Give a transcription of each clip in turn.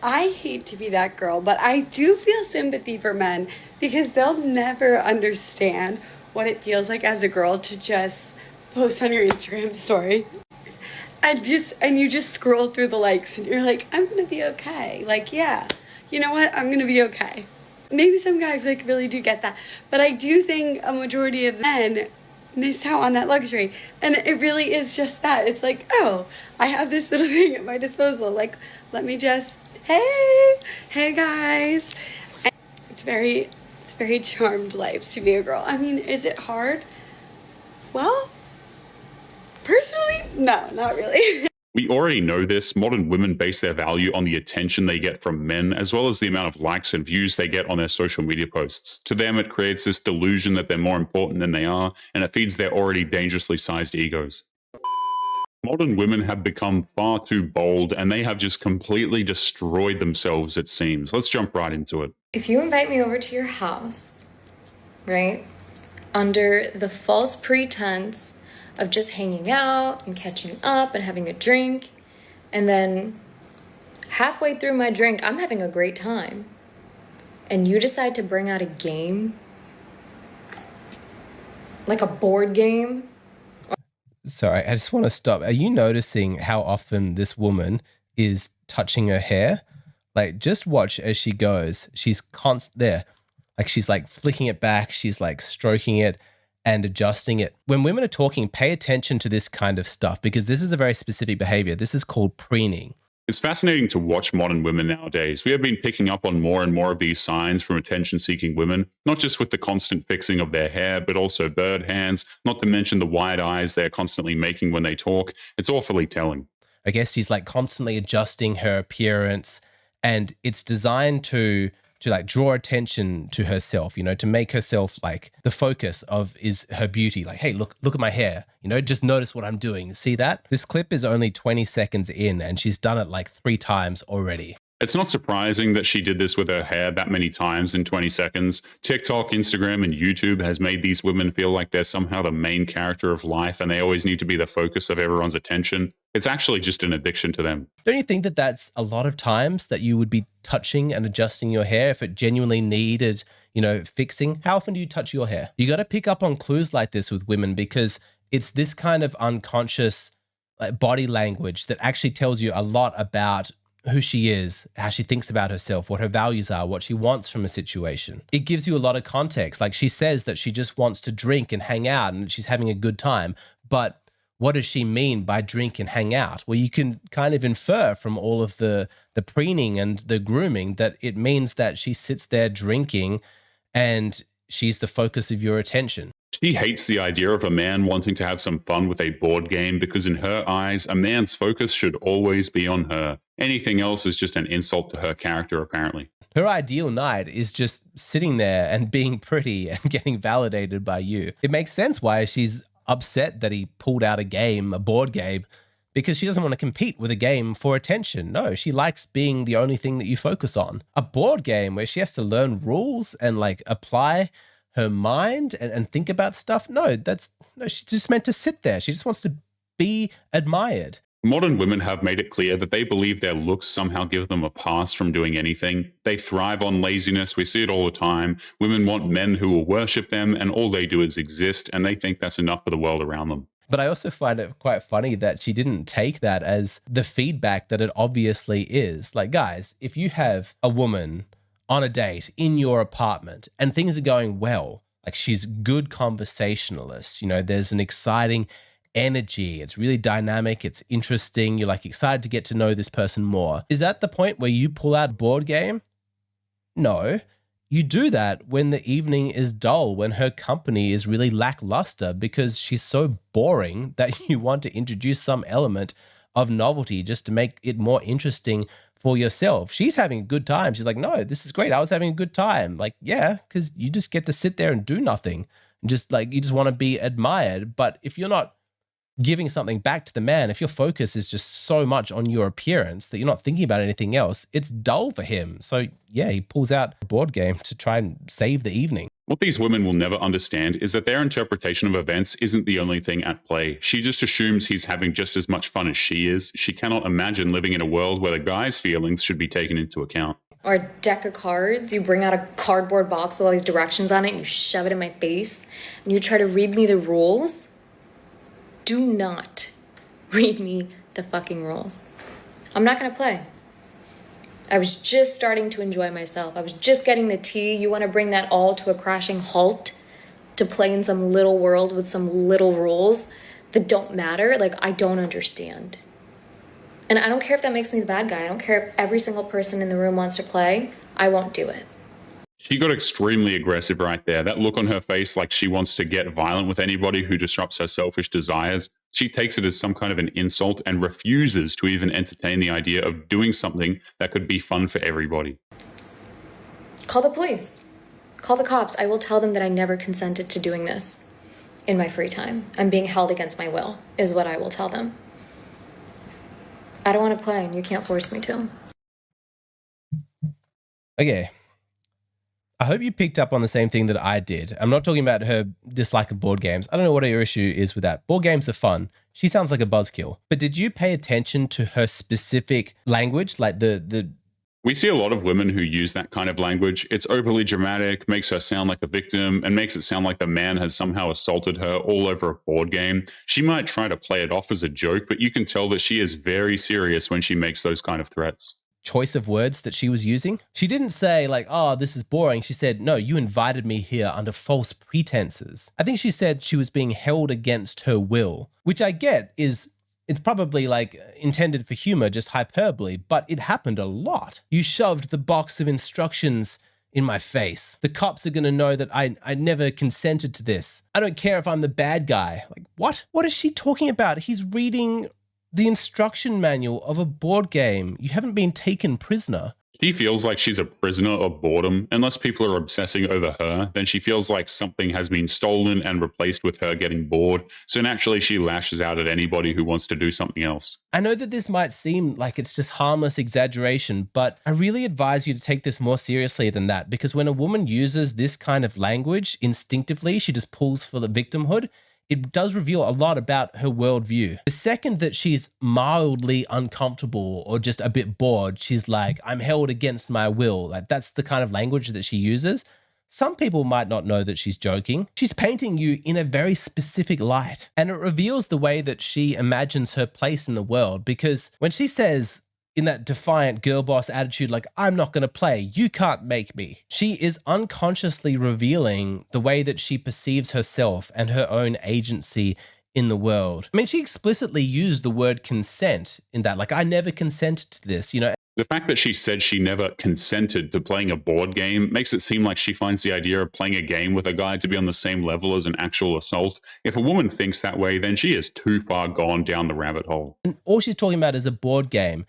I hate to be that girl, but I do feel sympathy for men because they'll never understand what it feels like as a girl to just post on your Instagram story and you just scroll through the likes and you're like, I'm gonna be okay. Like, yeah, you know what? I'm gonna be okay. Maybe some guys like really do get that, but I do think a majority of men miss out on that luxury. And it really is just that. It's like, oh, I have this little thing at my disposal. Like, let me just, hey guys. And it's very charmed life to be a girl. I mean, is it hard? Well, personally, no, not really. We already know this. Modern women base their value on the attention they get from men, as well as the amount of likes and views they get on their social media posts. To them, it creates this delusion that they're more important than they are, and it feeds their already dangerously sized egos. Modern women have become far too bold, and they have just completely destroyed themselves, it seems. Let's jump right into it. If you invite me over to your house, right, under the false pretense of just hanging out and catching up and having a drink, and then halfway through my drink, I'm having a great time, and you decide to bring out a game, like a board game. Sorry, I just want to stop. Are you noticing how often this woman is touching her hair? Like, just watch as she goes. She's constant there. Like, she's like flicking it back. She's like stroking it and adjusting it. When women are talking, pay attention to this kind of stuff because this is a very specific behavior. This is called preening. It's fascinating to watch modern women nowadays. We have been picking up on more and more of these signs from attention-seeking women, not just with the constant fixing of their hair, but also bird hands, not to mention the wide eyes they're constantly making when they talk. It's awfully telling. I guess she's like constantly adjusting her appearance, and it's designed to like draw attention to herself, you know, to make herself like the focus of is her beauty. Like, hey, look at my hair, you know, just notice what I'm doing. See that? This clip is only 20 seconds in and she's done it like 3 times already. It's not surprising that she did this with her hair that many times in 20 seconds. TikTok, Instagram, and YouTube has made these women feel like they're somehow the main character of life and they always need to be the focus of everyone's attention. It's actually just an addiction to them. Don't you think that that's a lot of times that you would be touching and adjusting your hair if it genuinely needed, you know, fixing? How often do you touch your hair? You got to pick up on clues like this with women because it's this kind of unconscious like, body language that actually tells you a lot about who she is, how she thinks about herself, what her values are, what she wants from a situation. It gives you a lot of context. Like she says that she just wants to drink and hang out and she's having a good time. But what does she mean by drink and hang out? Well, you can kind of infer from all of the preening and the grooming that it means that she sits there drinking and she's the focus of your attention. She hates the idea of a man wanting to have some fun with a board game because in her eyes, a man's focus should always be on her. Anything else is just an insult to her character, apparently. Her ideal night is just sitting there and being pretty and getting validated by you. It makes sense why she's upset that he pulled out a game, a board game, because she doesn't want to compete with a game for attention. No, she likes being the only thing that you focus on. A board game where she has to learn rules and like apply her mind and think about stuff. No, she's just meant to sit there. She just wants to be admired. Modern women have made it clear that they believe their looks somehow give them a pass from doing anything. They thrive on laziness. We see it all the time. Women want men who will worship them, and all they do is exist, and they think that's enough for the world around them. But I also find it quite funny that she didn't take that as the feedback that it obviously is. Like, guys, if you have a woman on a date in your apartment and things are going well, like she's good conversationalist, you know, there's an exciting energy, it's really dynamic, it's interesting, you're like excited to get to know this person more. Is that the point where you pull out board game? No. You do that when the evening is dull, when her company is really lackluster because she's so boring that you want to introduce some element of novelty just to make it more interesting for yourself. She's having a good time. She's like, no, this is great. I was having a good time. Like, yeah, because you just get to sit there and do nothing. And just like, you just want to be admired. But if you're not giving something back to the man, if your focus is just so much on your appearance that you're not thinking about anything else, it's dull for him. So yeah, he pulls out a board game to try and save the evening. What these women will never understand is that their interpretation of events isn't the only thing at play. She just assumes he's having just as much fun as she is. She cannot imagine living in a world where the guy's feelings should be taken into account. Or a deck of cards, you bring out a cardboard box with all these directions on it, and you shove it in my face, and you try to read me the rules. Do not read me the fucking rules. I'm not gonna play. I was just starting to enjoy myself. I was just getting the tea. You want to bring that all to a crashing halt to play in some little world with some little rules that don't matter? Like, I don't understand. And I don't care if that makes me the bad guy. I don't care if every single person in the room wants to play. I won't do it. She got extremely aggressive right there. That look on her face like she wants to get violent with anybody who disrupts her selfish desires. She takes it as some kind of an insult and refuses to even entertain the idea of doing something that could be fun for everybody. Call the police. Call the cops. I will tell them that I never consented to doing this in my free time. I'm being held against my will, is what I will tell them. I don't want to play, and you can't force me to. Okay. I hope you picked up on the same thing that I did. I'm not talking about her dislike of board games. I don't know what her issue is with that. Board games are fun. She sounds like a buzzkill. But did you pay attention to her specific language? Like the We see a lot of women who use that kind of language. It's overly dramatic, makes her sound like a victim, and makes it sound like the man has somehow assaulted her all over a board game. She might try to play it off as a joke, but you can tell that she is very serious when she makes those kind of threats. choice of words that she was using. She didn't say like, oh, this is boring. She said, no, you invited me here under false pretenses. I think she said she was being held against her will, which I get is it's probably like intended for humor, just hyperbole, but it happened a lot. You shoved the box of instructions in my face. The cops are going to know that I never consented to this. I don't care if I'm the bad guy. Like, what? What is she talking about? He's reading the instruction manual of a board game. You haven't been taken prisoner. She feels like she's a prisoner of boredom. Unless people are obsessing over her, then she feels like something has been stolen and replaced with her getting bored. So naturally, she lashes out at anybody who wants to do something else. I know that this might seem like it's just harmless exaggeration, but I really advise you to take this more seriously than that, because when a woman uses this kind of language instinctively, she just pulls for the victimhood. It does reveal a lot about her worldview. The second that she's mildly uncomfortable or just a bit bored, she's like, I'm held against my will. Like, that's the kind of language that she uses. Some people might not know that she's joking. She's painting you in a very specific light. And it reveals the way that she imagines her place in the world, because when she says, in that defiant girl boss attitude, like, I'm not going to play, you can't make me, she is unconsciously revealing the way that she perceives herself and her own agency in the world. I mean, she explicitly used the word consent in that, like, I never consented to this, you know. The fact that she said she never consented to playing a board game makes it seem like she finds the idea of playing a game with a guy to be on the same level as an actual assault. If a woman thinks that way, then she is too far gone down the rabbit hole. And all she's talking about is a board game.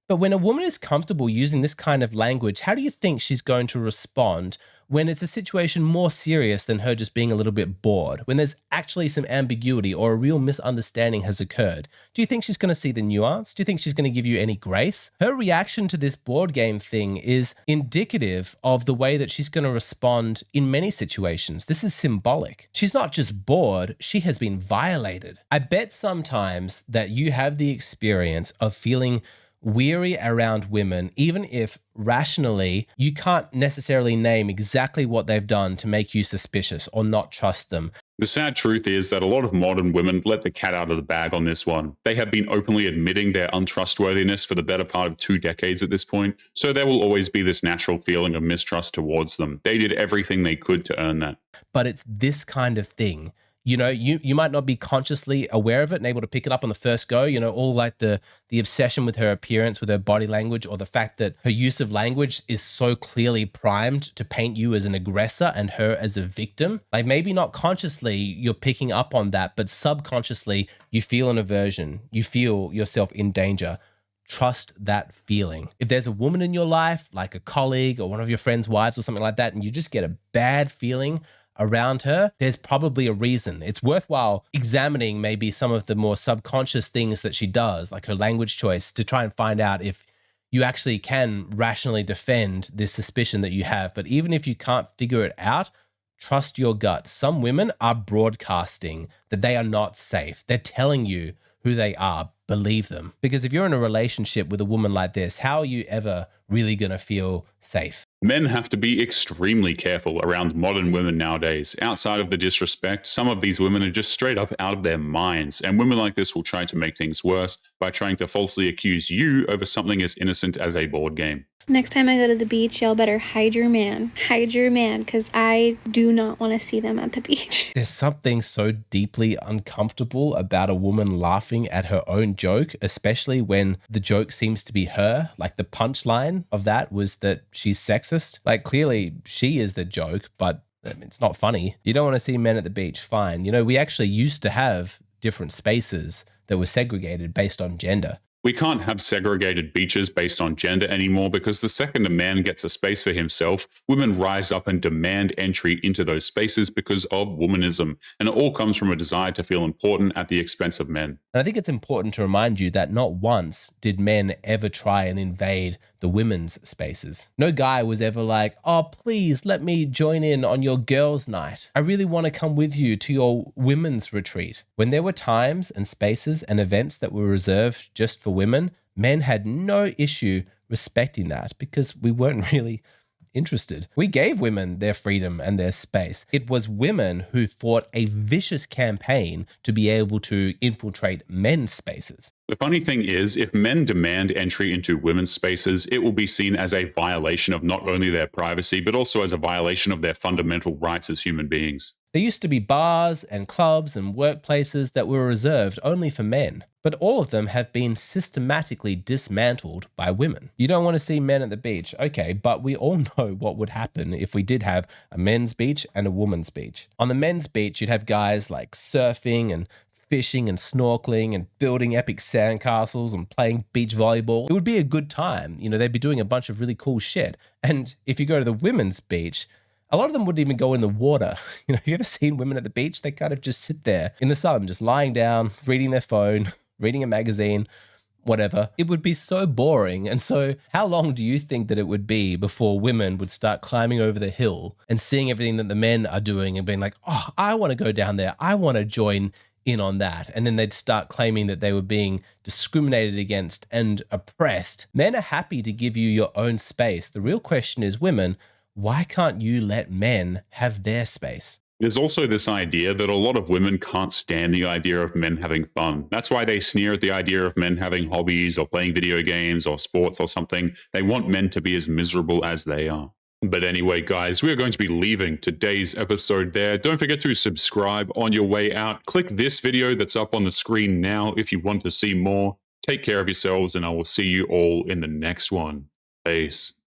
But when a woman is comfortable using this kind of language, how do you think she's going to respond when it's a situation more serious than her just being a little bit bored, when there's actually some ambiguity or a real misunderstanding has occurred? Do you think she's going to see the nuance? Do you think she's going to give you any grace? Her reaction to this board game thing is indicative of the way that she's going to respond in many situations. This is symbolic. She's not just bored, she has been violated. I bet sometimes that you have the experience of feeling weary around women, even if rationally you can't necessarily name exactly what they've done to make you suspicious or not trust them. The sad truth is that a lot of modern women let the cat out of the bag on this one. They have been openly admitting their untrustworthiness for the better part of 2 decades at this point, so there will always be this natural feeling of mistrust towards them. They did everything they could to earn that. But it's this kind of thing. You know, you might not be consciously aware of it and able to pick it up on the first go, you know, all like the obsession with her appearance, with her body language, or the fact that her use of language is so clearly primed to paint you as an aggressor and her as a victim. Like, maybe not consciously you're picking up on that, but subconsciously you feel an aversion, you feel yourself in danger. Trust that feeling. If there's a woman in your life, like a colleague or one of your friends' wives or something like that, and you just get a bad feeling around her, there's probably a reason. It's worthwhile examining maybe some of the more subconscious things that she does, like her language choice, to try and find out if you actually can rationally defend this suspicion that you have. But even if you can't figure it out, trust your gut. Some women are broadcasting that they are not safe. They're telling you who they are. Believe them. Because if you're in a relationship with a woman like this, how are you ever really going to feel safe? Men have to be extremely careful around modern women nowadays. Outside of the disrespect, some of these women are just straight up out of their minds, and women like this will try to make things worse by trying to falsely accuse you over something as innocent as a board game. Next time I go to the beach, y'all better hide your man. Hide your man, because I do not want to see them at the beach. There's something so deeply uncomfortable about a woman laughing at her own joke, especially when the joke seems to be her. Like the punchline of that was that she's sexist. Like clearly she is the joke, but it's not funny. You don't want to see men at the beach, fine. You know, we actually used to have different spaces that were segregated based on gender. We can't have segregated beaches based on gender anymore because the second a man gets a space for himself, women rise up and demand entry into those spaces because of womanism. And it all comes from a desire to feel important at the expense of men. And I think it's important to remind you that not once did men ever try and invade the women's spaces. No guy was ever like, oh, please let me join in on your girls' night. I really want to come with you to your women's retreat. When there were times and spaces and events that were reserved just for women, men had no issue respecting that because we weren't really interested. We gave women their freedom and their space. It was women who fought a vicious campaign to be able to infiltrate men's spaces. The funny thing is, if men demand entry into women's spaces, it will be seen as a violation of not only their privacy, but also as a violation of their fundamental rights as human beings. There used to be bars and clubs and workplaces that were reserved only for men, but all of them have been systematically dismantled by women. You don't want to see men at the beach, okay, but we all know what would happen if we did have a men's beach and a woman's beach. On the men's beach, you'd have guys like surfing and fishing and snorkeling and building epic sandcastles and playing beach volleyball. It would be a good time. You know, they'd be doing a bunch of really cool shit. And if you go to the women's beach, a lot of them wouldn't even go in the water. You know, have you ever seen women at the beach? They kind of just sit there in the sun, just lying down, reading their phone, reading a magazine, whatever. It would be so boring. And so how long do you think that it would be before women would start climbing over the hill and seeing everything that the men are doing and being like, oh, I want to go down there. I want to join in on that. And then they'd start claiming that they were being discriminated against and oppressed. Men are happy to give you your own space. The real question is, women, why can't you let men have their space? There's also this idea that a lot of women can't stand the idea of men having fun. That's why they sneer at the idea of men having hobbies or playing video games or sports or something. They want men to be as miserable as they are. But anyway, guys, we are going to be leaving today's episode there. Don't forget to subscribe on your way out. Click this video that's up on the screen now if you want to see more. Take care of yourselves, and I will see you all in the next one. Peace.